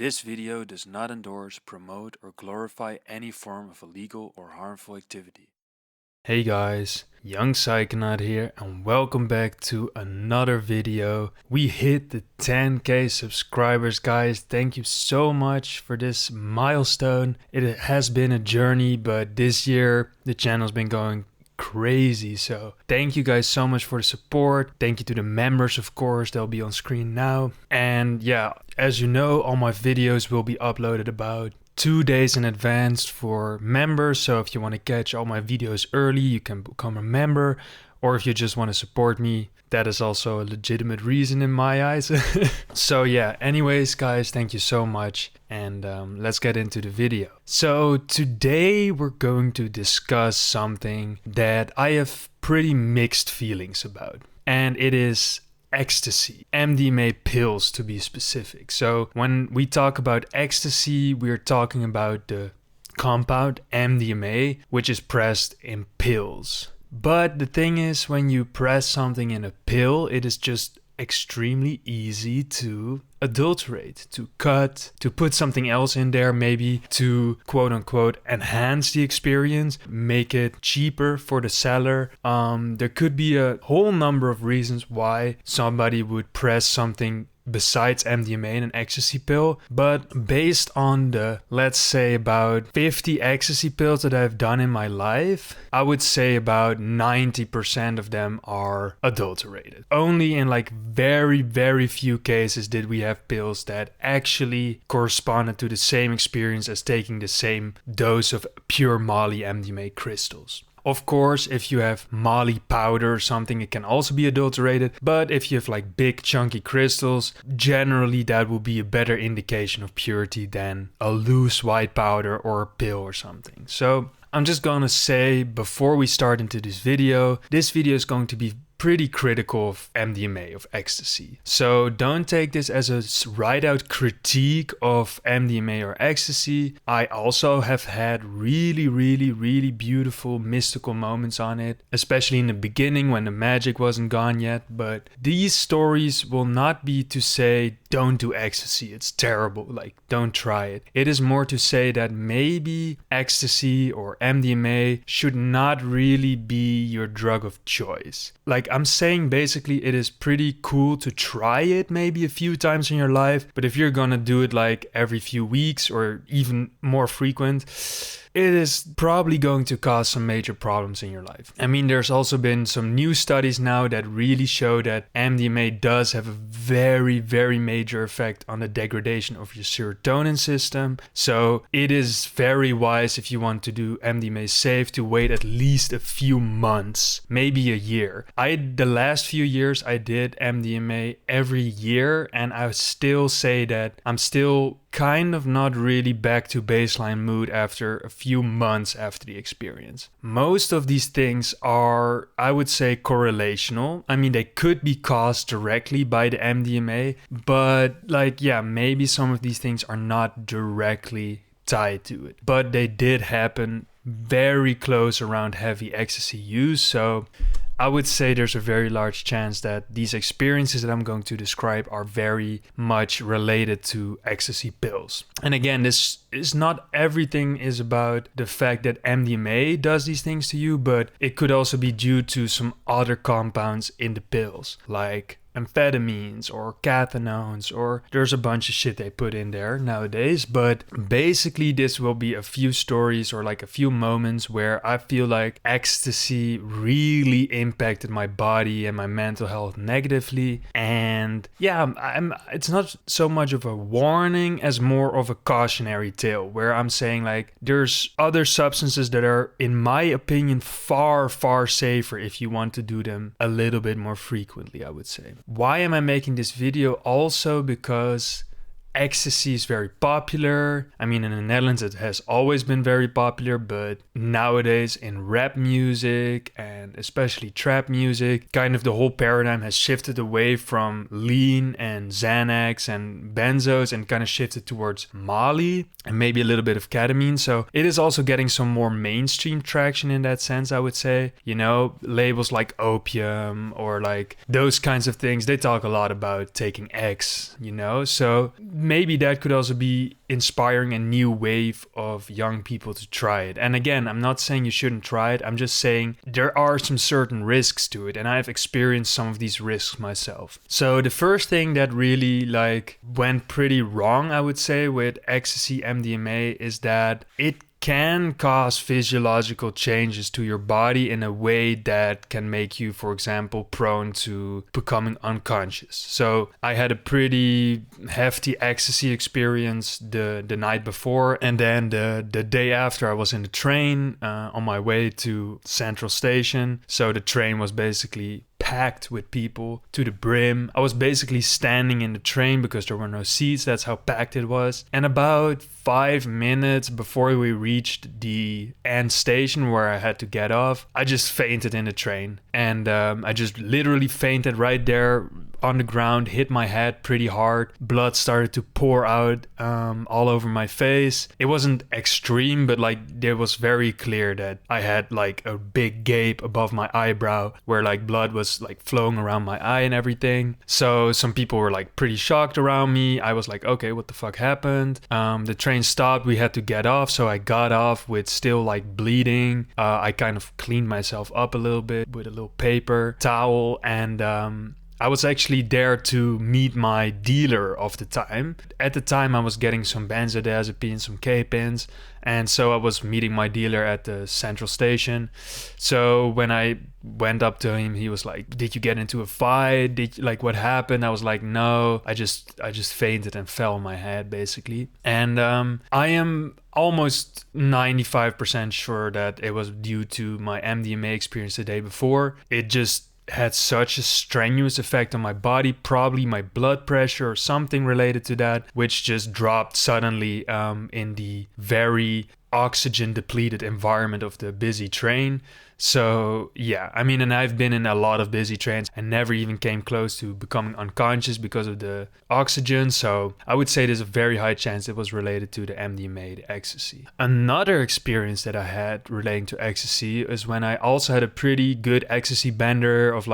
This video does not endorse, promote, or glorify any form of illegal or harmful activity. Hey guys, young Psychonaut here and welcome back to another video. We hit the 10k subscribers, guys. Thank you so much for this milestone. It has been a journey, but this year the channel's been going crazy, so thank you guys so much for the support. Thank you to the members, of course, they'll be on screen now. And yeah, as you know, all my videos will be uploaded about 2 days in advance for members, so if you want to catch all my videos early, you can become a member, or if you just want to support me, that is also a legitimate reason in my eyes. So yeah, anyways guys, thank you so much, and let's get into the video. So today we're going to discuss something that I have pretty mixed feelings about, and it is ecstasy, MDMA pills to be specific. So when we talk about ecstasy, we're talking about the compound MDMA, which is pressed in pills. But the thing is, when you press something in a pill, it is just extremely easy to adulterate, to cut, to put something else in there, maybe to quote unquote enhance the experience, make it cheaper for the seller. There could be a whole number of reasons why somebody would press something besides MDMA in an ecstasy pill, but based on the, let's say, about 50 ecstasy pills that I've done in my life, I would say about 90% of them are adulterated. Only in like very few cases did we have pills that actually corresponded to the same experience as taking the same dose of pure Molly MDMA crystals. Of course, if you have Molly powder or something, it can also be adulterated. But if you have like big chunky crystals, generally that will be a better indication of purity than a loose white powder or a pill or something. So I'm just gonna say before we start into this video is going to be pretty critical of MDMA, of ecstasy. So don't take this as a right out critique of MDMA or ecstasy. I also have had really beautiful mystical moments on it, especially in the beginning when the magic wasn't gone yet. But these stories will not be to say don't do ecstasy, it's terrible, like don't try it. It is more to say that maybe ecstasy or MDMA should not really be your drug of choice. Like I'm saying, basically it is pretty cool to try it maybe a few times in your life, but if you're gonna do it like every few weeks or even more frequent, it is probably going to cause some major problems in your life. I mean, there's also been some new studies now that really show that MDMA does have a very major effect on the degradation of your serotonin system. So it is very wise, if you want to do MDMA safe, to wait at least a few months, maybe a year. The last few years I did MDMA every year, and I still say that I'm still kind of not really back to baseline mood after a few months after the experience. Most of these things are, I would say, correlational. I mean, they could be caused directly by the MDMA, but like, yeah, maybe some of these things are not directly tied to it. But they did happen very close around heavy ecstasy use, so I would say there's a very large chance that these experiences that I'm going to describe are very much related to ecstasy pills. And again, this is not everything is about the fact that MDMA does these things to you, but it could also be due to some other compounds in the pills, like amphetamines or cathinones, or there's a bunch of shit they put in there nowadays. But basically this will be a few stories or like a few moments where I feel like ecstasy really impacted my body and my mental health negatively. And yeah, it's not so much of a warning as more of a cautionary tale, where I'm saying like there's other substances that are, in my opinion, far safer if you want to do them a little bit more frequently, I would say. Why am I making this video? Also because ecstasy is very popular. I mean, in the Netherlands it has always been very popular, but nowadays in rap music and especially trap music, kind of the whole paradigm has shifted away from lean and Xanax and benzos and kind of shifted towards Molly and maybe a little bit of ketamine. So it is also getting some more mainstream traction in that sense, I would say. You know, labels like opium or like those kinds of things, they talk a lot about taking X, you know, so maybe that could also be inspiring a new wave of young people to try it. And again, I'm not saying you shouldn't try it. I'm just saying there are some certain risks to it, and I've experienced some of these risks myself. So the first thing that really like went pretty wrong, I would say, with ecstasy MDMA is that it can cause physiological changes to your body in a way that can make you, for example, prone to becoming unconscious. So I had a pretty hefty ecstasy experience the night before, and then the day after I was in the train on my way to Central Station. So the train was basically packed with people to the brim. I was basically standing in the train because there were no seats. That's how packed it was. And about 5 minutes before we reached the end station where I had to get off, I just fainted in the train. And I just literally fainted right there on the ground, hit my head pretty hard. Blood started to pour out all over my face. It wasn't extreme, but like it was very clear that I had like a big gape above my eyebrow where like blood was like flowing around my eye and everything. So some people were like pretty shocked around me. I was like, okay, what the fuck happened? The train stopped. We had to get off. So I got off with still like bleeding. I kind of cleaned myself up a little bit with a little paper towel, and I was actually there to meet my dealer of the time. At the time, I was getting some benzodiazepines, some K-pins, and so I was meeting my dealer at the Central Station. So when I went up to him, he was like, "Did you get into a fight? What happened?" I was like, "No, I just fainted and fell on my head, basically." And I am almost 95% sure that it was due to my MDMA experience the day before. It just had such a strenuous effect on my body, probably my blood pressure or something related to that, which just dropped suddenly in the very oxygen depleted environment of the busy train. So yeah, I mean, and I've been in a lot of busy trains and never even came close to becoming unconscious because of the oxygen. So I would say there's a very high chance it was related to the MDMA, the ecstasy. Another experience that I had relating to ecstasy is when I also had a pretty good ecstasy bender of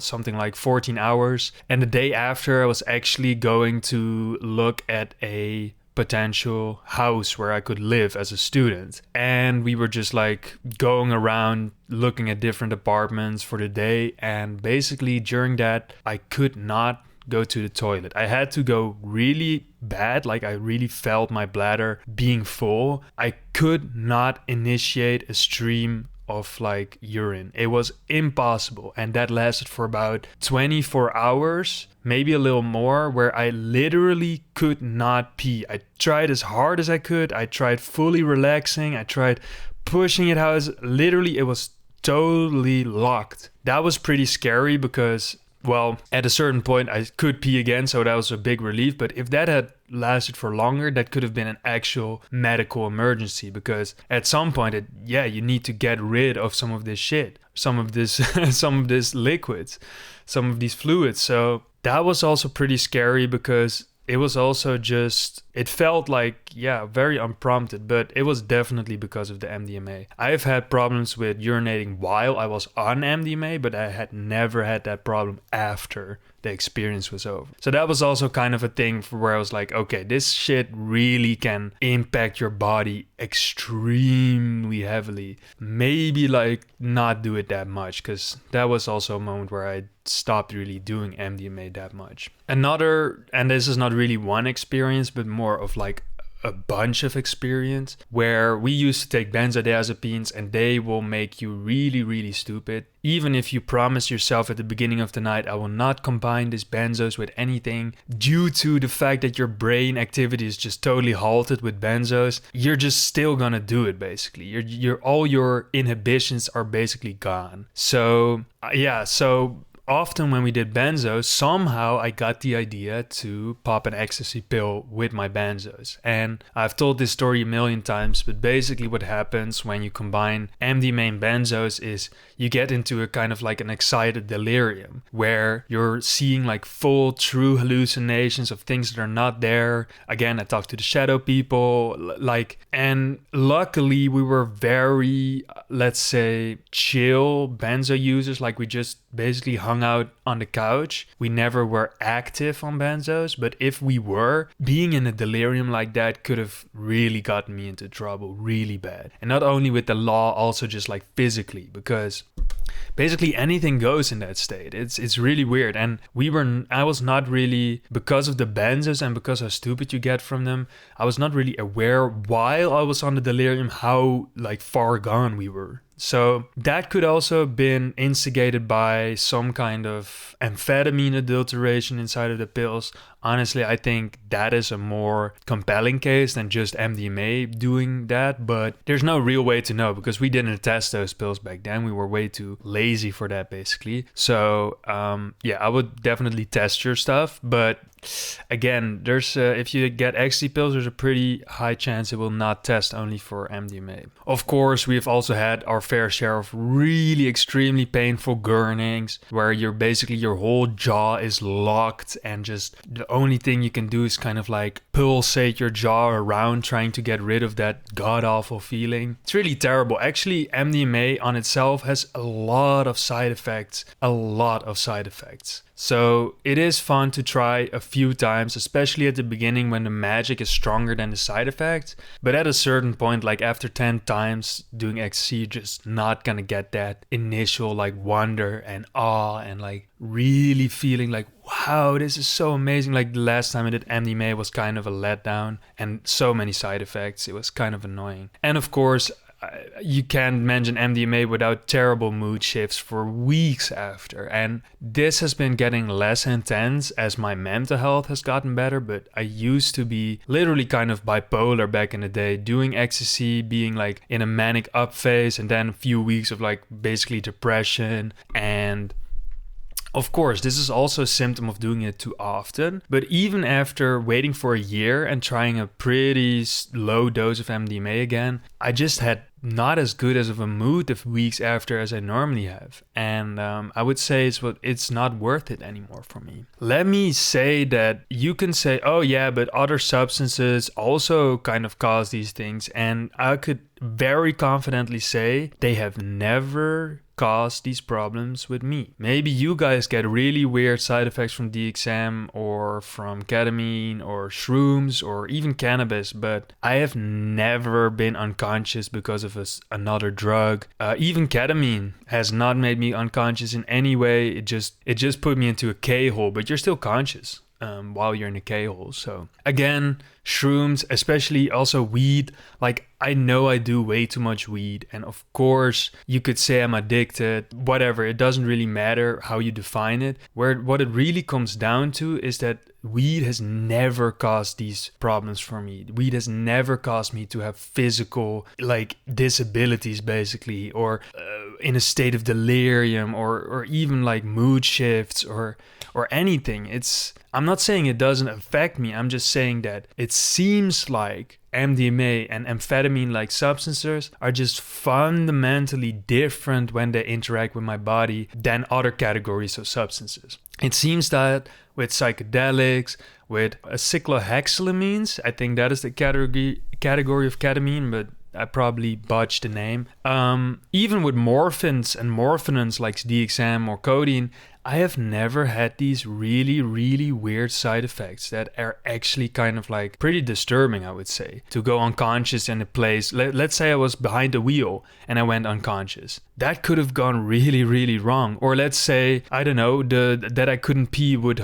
something like 14 hours. And the day after, I was actually going to look at a potential house where I could live as a student, and we were just like going around looking at different apartments for the day. And basically during that, I could not go to the toilet. I had to go really bad, like I really felt my bladder being full. I could not initiate a stream of like urine. It was impossible, and that lasted for about 24 hours, maybe a little more, where I literally could not pee. I tried as hard as I could. I tried fully relaxing. I tried pushing it out. Literally, it was totally locked. That was pretty scary because, well, at a certain point I could pee again, so that was a big relief. But if that had lasted for longer, that could have been an actual medical emergency, because at some point you need to get rid of some of this shit, some of this some of this liquids, some of these fluids. So that was also pretty scary because it was also just, it felt like, very unprompted, but it was definitely because of the MDMA. I've had problems with urinating while I was on MDMA, but I had never had that problem after the experience was over. So that was also kind of a thing for where I was like, okay, this shit really can impact your body extremely heavily. Maybe like not do it that much, because that was also a moment where I stopped really doing MDMA that much. Another, and this is not really one experience, but more of like a bunch of experience, where we used to take benzodiazepines and they will make you really, really stupid. Even if you promise yourself at the beginning of the night, I will not combine this benzos with anything, due to the fact that your brain activity is just totally halted with benzos, you're just still gonna do it basically. Your all your inhibitions are basically gone. So often when we did benzos, somehow I got the idea to pop an ecstasy pill with my benzos. And I've told this story a million times, but basically what happens when you combine MDMA and benzos is you get into a kind of like an excited delirium, where you're seeing like full, true hallucinations of things that are not there. Again, I talked to the shadow people, and luckily we were very, let's say, chill benzo users. Like we just basically hung hung out on the couch. We never were active on benzos, but if we were, being in a delirium like that could have really gotten me into trouble really bad. And not only with the law, also just like physically, because basically anything goes in that state. It's really weird. And I was not really, because of the benzos and because how stupid you get from them, I was not really aware while I was on the delirium how like far gone we were. So that could also have been instigated by some kind of amphetamine adulteration inside of the pills. Honestly, I think that is a more compelling case than just MDMA doing that, but there's no real way to know because we didn't test those pills back then. We were way too lazy for that, basically. So yeah, I would definitely test your stuff, but again, there's if you get ecstasy pills, there's a pretty high chance it will not test only for MDMA. Of course, we've also had our fair share of really extremely painful gurnings where your whole jaw is locked and just the only thing you can do is kind of like pulsate your jaw around trying to get rid of that god-awful feeling. It's really terrible. Actually, MDMA on itself has a lot of side effects. So it is fun to try a few times, especially at the beginning when the magic is stronger than the side effects. But at a certain point, like after 10 times doing ecstasy, you're just not gonna get that initial like wonder and awe and like really feeling like, wow, this is so amazing. Like the last time I did MDMA was kind of a letdown and so many side effects. It was kind of annoying. And of course, you can't mention MDMA without terrible mood shifts for weeks after. And this has been getting less intense as my mental health has gotten better, but I used to be literally kind of bipolar back in the day, doing ecstasy, being like in a manic up phase, and then a few weeks of like basically depression. And of course, this is also a symptom of doing it too often, but even after waiting for a year and trying a pretty low dose of MDMA again, I just had not as good as of a mood of weeks after as I normally have. And I would say it's not worth it anymore for me. Let me say that you can say, oh yeah, but other substances also kind of cause these things. And I could very confidently say they have never caused these problems with me. Maybe you guys get really weird side effects from DXM or from ketamine or shrooms or even cannabis, but I have never been unconscious because of another drug. Even ketamine has not made me unconscious in any way. It just put me into a K-hole, but you're still conscious while you're in a K-hole. So again, shrooms, especially also weed, like I know I do way too much weed, and of course you could say I'm addicted, whatever, it doesn't really matter how you define it. What it really comes down to is that weed has never caused these problems for me. Weed has never caused me to have physical like disabilities basically, or in a state of delirium, or even like mood shifts or anything. I'm not saying it doesn't affect me. I'm just saying that it seems like MDMA and amphetamine-like substances are just fundamentally different when they interact with my body than other categories of substances. It seems that with psychedelics, with cyclohexylamines, I think that is the category of ketamine, but I probably botched the name. Even with morphins and morphinins like DXM or codeine, I have never had these really, really weird side effects that are actually kind of like pretty disturbing, I would say. To go unconscious in a place, let's say I was behind the wheel and I went unconscious. That could have gone really, really wrong. Or let's say, I don't know, that I couldn't pee would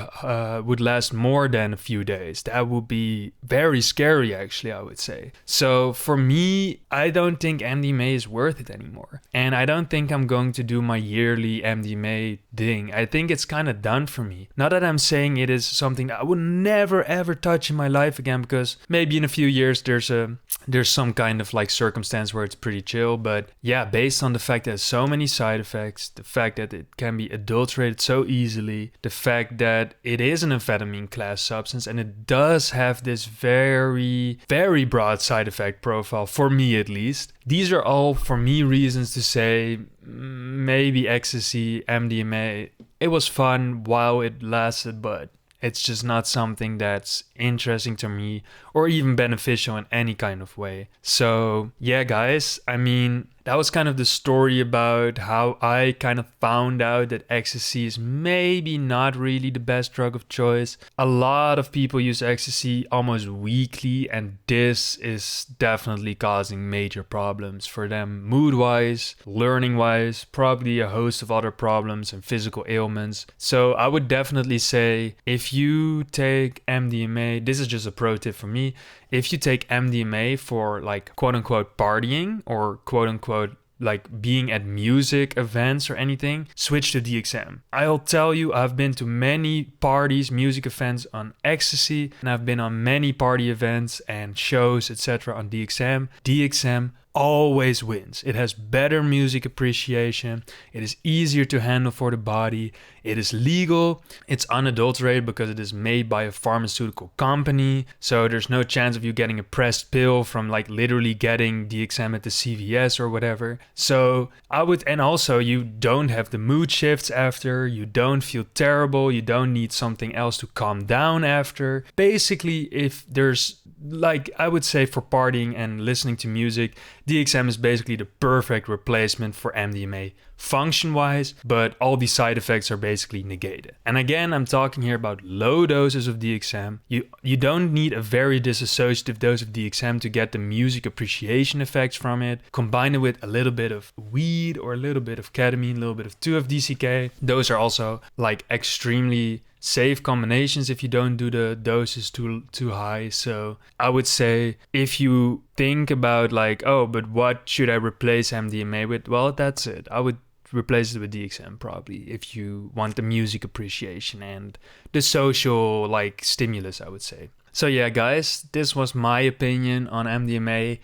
last more than a few days. That would be very scary, actually, I would say. So for me, I don't think MDMA is worth it anymore. And I don't think I'm going to do my yearly MDMA thing. I think it's kind of done for me. Not that I'm saying it is something I would never ever touch in my life again, because maybe in a few years there's some kind of like circumstance where it's pretty chill. But yeah, based on the fact that so many side effects, the fact that it can be adulterated so easily, the fact that it is an amphetamine class substance and it does have this very, very broad side effect profile, for me at least. These are all for me reasons to say maybe ecstasy, MDMA, it was fun while it lasted, but it's just not something that's interesting to me or even beneficial in any kind of way. So yeah, guys, I mean, that was kind of the story about how I kind of found out that ecstasy is maybe not really the best drug of choice. A lot of people use ecstasy almost weekly, and this is definitely causing major problems for them, mood-wise, learning-wise, probably a host of other problems and physical ailments. So I would definitely say if you take MDMA, this is just a pro tip for me, if you take MDMA for like quote unquote partying or quote unquote like being at music events or anything, switch to DXM. I'll tell you, I've been to many parties, music events on ecstasy, and I've been on many party events and shows, etc. on DXM. DXM always wins. It has better music appreciation. It is easier to handle for the body. It is legal. It's unadulterated because it is made by a pharmaceutical company. So there's no chance of you getting a pressed pill from like literally getting DXM at the CVS or whatever. So and also you don't have the mood shifts after. You don't feel terrible. You don't need something else to calm down after. Basically, if there's like, I would say for partying and listening to music, DXM is basically the perfect replacement for MDMA function-wise, but all the side effects are basically negated. And again, I'm talking here about low doses of DXM. You don't need a very dissociative dose of DXM to get the music appreciation effects from it. Combine it with a little bit of weed or a little bit of ketamine, a little bit of 2-FDCK. Those are also like extremely safe combinations if you don't do the doses too high. So I would say if you think about like, oh, but what should I replace MDMA with? Well, that's it. I would replace it with DXM probably if you want the music appreciation and the social like stimulus, I would say. So yeah, guys, this was my opinion on MDMA.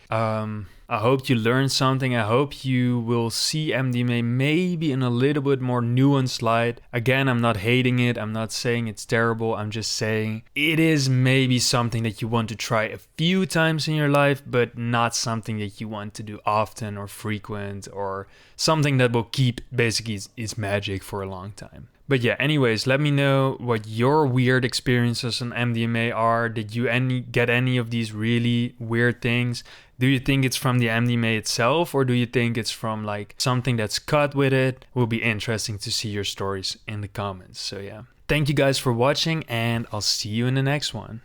I hope you learned something. I hope you will see MDMA maybe in a little bit more nuanced light. Again, I'm not hating it. I'm not saying it's terrible. I'm just saying it is maybe something that you want to try a few times in your life, but not something that you want to do often or frequent, or something that will keep basically its magic for a long time. But yeah, anyways, let me know what your weird experiences on MDMA are. Did you get any of these really weird things? Do you think it's from the MDMA itself, or do you think it's from like something that's cut with it? Will be interesting to see your stories in the comments. So yeah, thank you guys for watching, and I'll see you in the next one.